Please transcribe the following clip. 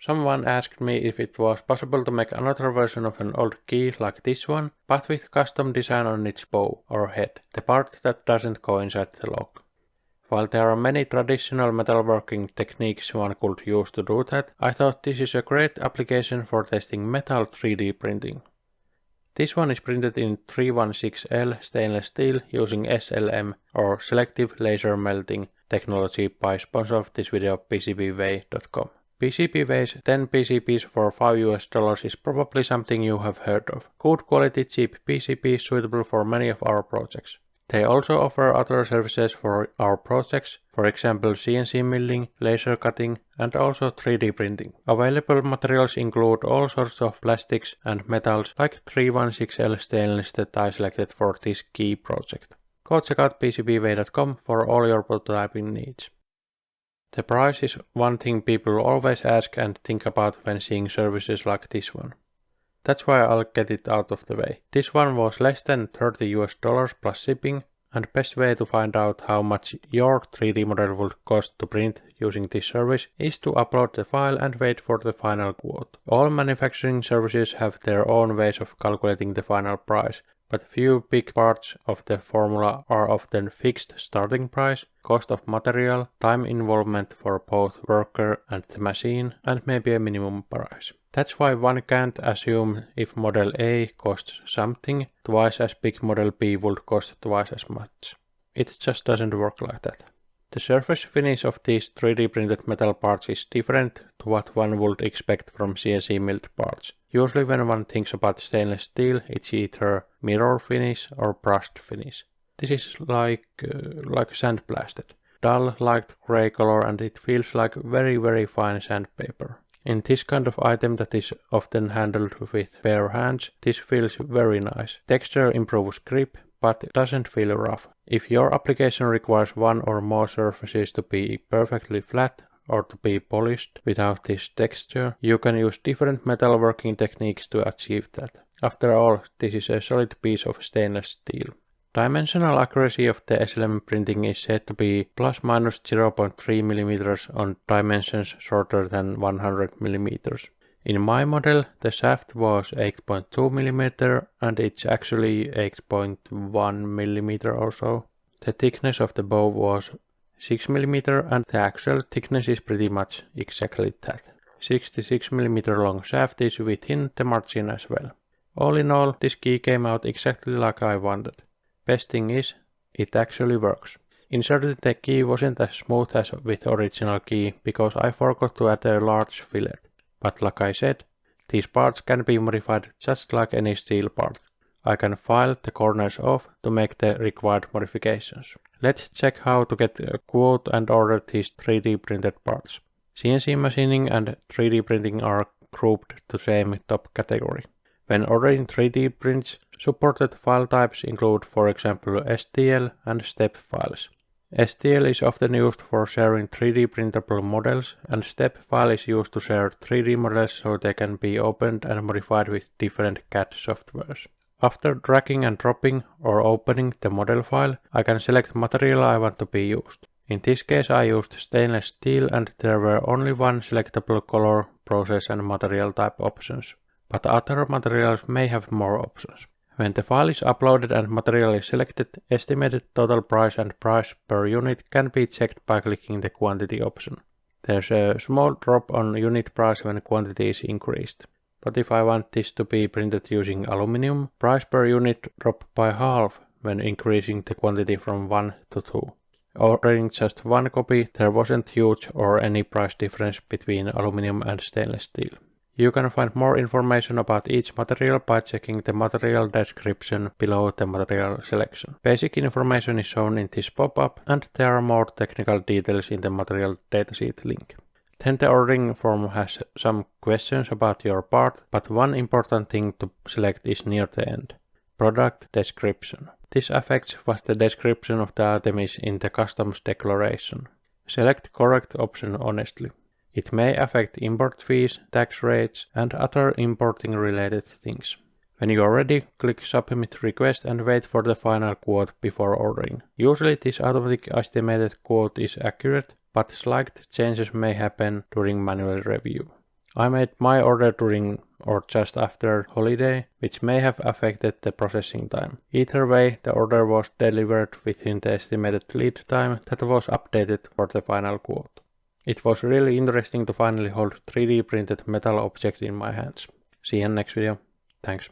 Someone asked me if it was possible to make another version of an old key like this one, but with custom design on its bow or head, the part that doesn't go inside the lock. While there are many traditional metalworking techniques one could use to do that, I thought this is a great application for testing metal 3D printing. This one is printed in 316L stainless steel using SLM or selective laser melting technology by sponsor of this video PCBWAY.com. PCBWAY's 10 PCBs for $5 is probably something you have heard of. Good quality cheap PCBs suitable for many of our projects. They also offer other services for our projects, for example CNC milling, laser cutting and also 3D printing. Available materials include all sorts of plastics and metals like 316L stainless that I selected for this key project. Go check out PCBWAY.com for all your prototyping needs. The price is one thing people always ask and think about when seeing services like this one. That's why I'll get it out of the way. This one was less than $30 plus shipping, and best way to find out how much your 3D model would cost to print using this service is to upload the file and wait for the final quote. All manufacturing services have their own ways of calculating the final price, but few big parts of the formula are often fixed starting price, cost of material, time involvement for both worker and the machine, and maybe a minimum price. That's why one can't assume if model A costs something, twice as big model B would cost twice as much. It just doesn't work like that. The surface finish of these 3D printed metal parts is different to what one would expect from CNC milled parts. Usually when one thinks about stainless steel, it's either mirror finish or brushed finish. This is like sandblasted. Dull light grey color and it feels like very fine sandpaper. In this kind of item that is often handled with bare hands, this feels very nice. Texture improves grip, but doesn't feel rough. If your application requires one or more surfaces to be perfectly flat or to be polished without this texture, you can use different metalworking techniques to achieve that. After all, this is a solid piece of stainless steel. Dimensional accuracy of the SLM printing is said to be plus minus 0.3 mm on dimensions shorter than 100 mm. In my model, the shaft was 8.2 mm and it's actually 8.1 mm or so. The thickness of the bow was 6 mm and the actual thickness is pretty much exactly that. 66 mm long shaft is within the margin as well. All in all, this key came out exactly like I wanted. Best thing is, it actually works. Inserting the key wasn't as smooth as with original key because I forgot to add a large fillet. But like I said, these parts can be modified just like any steel part. I can file the corners off to make the required modifications. Let's check how to get a quote and order these 3D printed parts. CNC machining and 3D printing are grouped to same top category. When ordering 3D prints, supported file types include, for example, STL and STEP files. STL is often used for sharing 3D printable models, and STEP file is used to share 3D models so they can be opened and modified with different CAD softwares. After dragging and dropping or opening the model file, I can select material I want to be used. In this case I used stainless steel and there were only one selectable color, process and material type options. But other materials may have more options. When the file is uploaded and material is selected, estimated total price and price per unit can be checked by clicking the quantity option. There's a small drop on unit price when quantity is increased. But if I want this to be printed using aluminum, price per unit drop by half when increasing the quantity from 1 to 2. Ordering just one copy, there wasn't huge or any price difference between aluminum and stainless steel. You can find more information about each material by checking the material description below the material selection. Basic information is shown in this pop-up and there are more technical details in the material datasheet link. Then the ordering form has some questions about your part, but one important thing to select is near the end. Product description. This affects what the description of the item is in the customs declaration. Select correct option honestly. It may affect import fees, tax rates, and other importing related things. When you are ready, click Submit Request and wait for the final quote before ordering. Usually this automatic estimated quote is accurate, but slight changes may happen during manual review. I made my order during or just after holiday, which may have affected the processing time. Either way, the order was delivered within the estimated lead time that was updated for the final quote. It was really interesting to finally hold 3D printed metal object in my hands. See you in next video. Thanks.